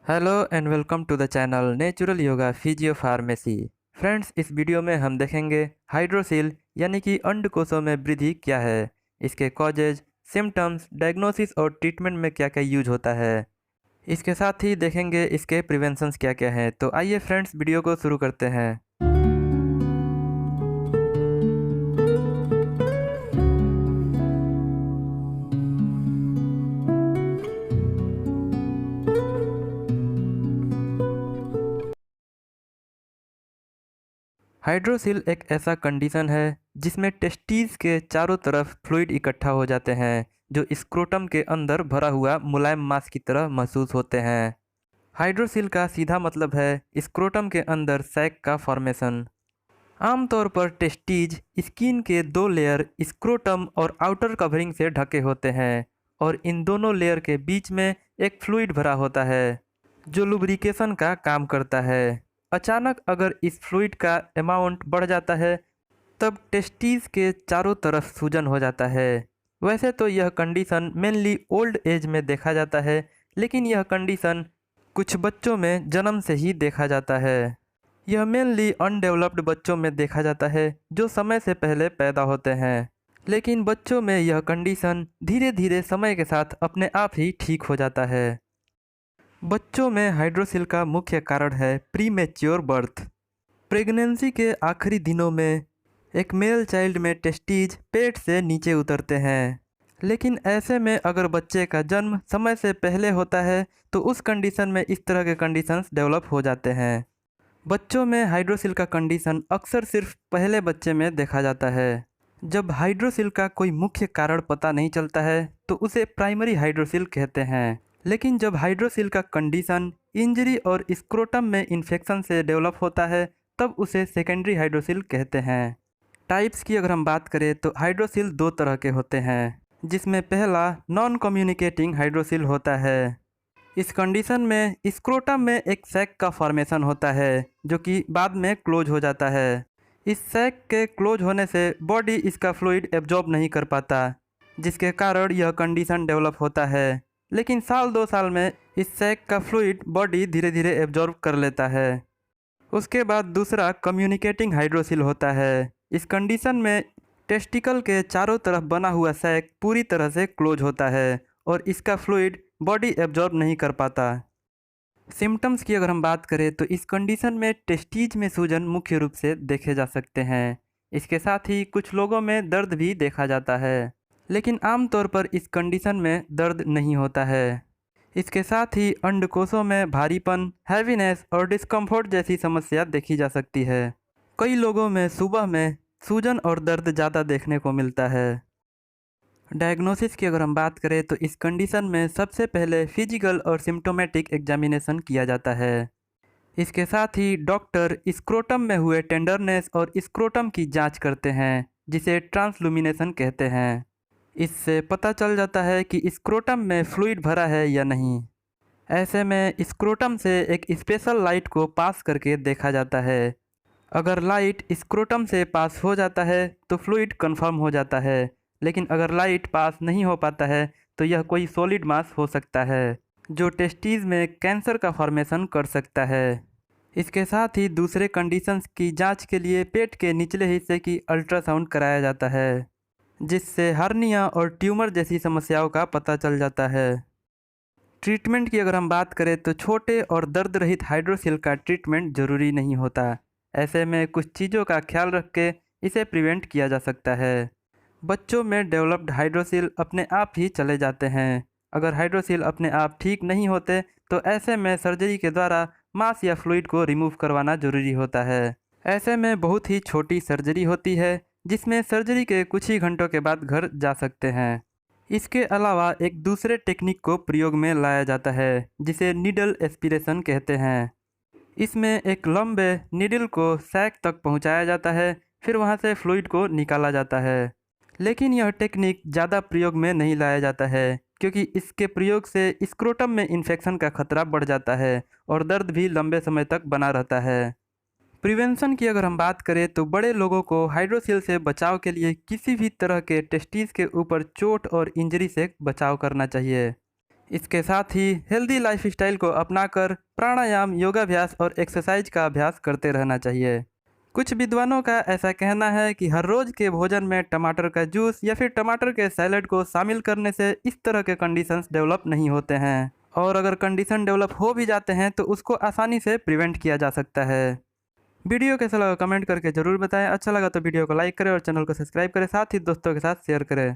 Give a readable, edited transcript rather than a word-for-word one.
Hello and welcome to the channel natural yoga physio pharmacy. Friends, इस video में हम देखेंगे हाइड्रोसिल यानी कि अंडकोशों में वृद्धि क्या है, इसके कॉजेज, सिम्टम्स, डायग्नोसिस और ट्रीटमेंट में क्या क्या यूज होता है। इसके साथ ही देखेंगे इसके प्रिवेंशंस क्या क्या हैं। तो आइए फ्रेंड्स, वीडियो को शुरू करते हैं। हाइड्रोसिल एक ऐसा कंडीशन है जिसमें टेस्टीज के चारों तरफ फ्लूइड इकट्ठा हो जाते हैं जो स्क्रोटम के अंदर भरा हुआ मुलायम मांस की तरह महसूस होते हैं। हाइड्रोसिल का सीधा मतलब है स्क्रोटम के अंदर सैक का फॉर्मेशन। आमतौर पर टेस्टीज स्किन के दो लेयर स्क्रोटम और आउटर कवरिंग से ढके होते हैं और इन दोनों लेयर के बीच में एक फ्लूइड भरा होता है जो लुब्रिकेशन का काम करता है। अचानक अगर इस फ्लूइड का अमाउंट बढ़ जाता है तब टेस्टीज के चारों तरफ सूजन हो जाता है। वैसे तो यह कंडीशन मेनली ओल्ड एज में देखा जाता है, लेकिन यह कंडीशन कुछ बच्चों में जन्म से ही देखा जाता है। यह मेनली अनडेवलप्ड बच्चों में देखा जाता है जो समय से पहले पैदा होते हैं, लेकिन बच्चों में यह कंडीशन धीरे धीरे समय के साथ अपने आप ही ठीक हो जाता है। बच्चों में हाइड्रोसिल का मुख्य कारण है प्रीमेच्योर बर्थ। प्रेगनेंसी के आखिरी दिनों में एक मेल चाइल्ड में टेस्टीज पेट से नीचे उतरते हैं, लेकिन ऐसे में अगर बच्चे का जन्म समय से पहले होता है तो उस कंडीशन में इस तरह के कंडीशंस डेवलप हो जाते हैं। बच्चों में हाइड्रोसिल का कंडीशन अक्सर सिर्फ पहले बच्चे में देखा जाता है। जब हाइड्रोसिल का कोई मुख्य कारण पता नहीं चलता है तो उसे प्राइमरी हाइड्रोसिल कहते हैं, लेकिन जब हाइड्रोसिल का कंडीशन इंजरी और स्क्रोटम में इन्फेक्शन से डेवलप होता है तब उसे सेकेंडरी हाइड्रोसिल कहते हैं। टाइप्स की अगर हम बात करें तो हाइड्रोसिल दो तरह के होते हैं, जिसमें पहला नॉन कम्युनिकेटिंग हाइड्रोसिल होता है। इस कंडीशन में स्क्रोटम में एक सैक का फॉर्मेशन होता है जो कि बाद में क्लोज हो जाता है। इस सैक के क्लोज होने से बॉडी इसका फ्लूइड एब्जॉर्ब नहीं कर पाता, जिसके कारण यह कंडीशन डेवलप होता है। लेकिन साल 2 साल में इस सैक का फ्लूइड बॉडी धीरे धीरे एब्जॉर्ब कर लेता है। उसके बाद दूसरा कम्युनिकेटिंग हाइड्रोसिल होता है। इस कंडीशन में टेस्टिकल के चारों तरफ बना हुआ सैक पूरी तरह से क्लोज होता है और इसका फ्लूइड बॉडी एब्जॉर्ब नहीं कर पाता। सिम्टम्स की अगर हम बात करें तो इस कंडीशन में टेस्टीज में सूजन मुख्य रूप से देखे जा सकते हैं। इसके साथ ही कुछ लोगों में दर्द भी देखा जाता है, लेकिन आमतौर पर इस कंडीशन में दर्द नहीं होता है। इसके साथ ही अंडकोशों में भारीपन, हैवीनेस और डिस्कम्फर्ट जैसी समस्या देखी जा सकती है। कई लोगों में सुबह में सूजन और दर्द ज़्यादा देखने को मिलता है। डायग्नोसिस की अगर हम बात करें तो इस कंडीशन में सबसे पहले फिजिकल और सिम्टोमेटिक एग्जामिनेशन किया जाता है। इसके साथ ही डॉक्टर स्क्रोटम में हुए टेंडरनेस और स्क्रोटम की जांच करते हैं, जिसे ट्रांसलुमिनेशन कहते हैं। इससे पता चल जाता है कि स्क्रोटम में फ्लूइड भरा है या नहीं। ऐसे में स्क्रोटम से एक स्पेशल लाइट को पास करके देखा जाता है। अगर लाइट स्क्रोटम से पास हो जाता है तो फ्लूइड कंफर्म हो जाता है, लेकिन अगर लाइट पास नहीं हो पाता है तो यह कोई सॉलिड मास हो सकता है जो टेस्टीज में कैंसर का फॉर्मेशन कर सकता है। इसके साथ ही दूसरे कंडीशंस की जांच के लिए पेट के निचले हिस्से की अल्ट्रासाउंड कराया जाता है, जिससे हार्निया और ट्यूमर जैसी समस्याओं का पता चल जाता है। ट्रीटमेंट की अगर हम बात करें तो छोटे और दर्द रहित हाइड्रोसिल का ट्रीटमेंट ज़रूरी नहीं होता। ऐसे में कुछ चीज़ों का ख्याल रख के इसे प्रिवेंट किया जा सकता है। बच्चों में डेवलप्ड हाइड्रोसिल अपने आप ही चले जाते हैं। अगर हाइड्रोसिल अपने आप ठीक नहीं होते तो ऐसे में सर्जरी के द्वारा मांस या फ्लूइड को रिमूव करवाना जरूरी होता है। ऐसे में बहुत ही छोटी सर्जरी होती है जिसमें सर्जरी के कुछ ही घंटों के बाद घर जा सकते हैं। इसके अलावा एक दूसरे टेक्निक को प्रयोग में लाया जाता है जिसे नीडल एस्पिरेशन कहते हैं। इसमें एक लंबे नीडल को सैक तक पहुंचाया जाता है, फिर वहां से फ्लूइड को निकाला जाता है। लेकिन यह टेक्निक ज़्यादा प्रयोग में नहीं लाया जाता है क्योंकि इसके प्रयोग से स्क्रोटम में इन्फेक्शन का खतरा बढ़ जाता है और दर्द भी लंबे समय तक बना रहता है। प्रिवेंशन की अगर हम बात करें तो बड़े लोगों को हाइड्रोसिल से बचाव के लिए किसी भी तरह के टेस्टीज के ऊपर चोट और इंजरी से बचाव करना चाहिए। इसके साथ ही हेल्दी लाइफस्टाइल को अपनाकर प्राणायाम, योगाभ्यास और एक्सरसाइज का अभ्यास करते रहना चाहिए। कुछ विद्वानों का ऐसा कहना है कि हर रोज के भोजन में टमाटर का जूस या फिर टमाटर के सैलेड को शामिल करने से इस तरह के कंडीशंस डेवलप नहीं होते हैं, और अगर कंडीशन डेवलप हो भी जाते हैं तो उसको आसानी से प्रिवेंट किया जा सकता है। वीडियो कैसा लगा कमेंट करके ज़रूर बताएं। अच्छा लगा तो वीडियो को लाइक करें और चैनल को सब्सक्राइब करें, साथ ही दोस्तों के साथ शेयर करें।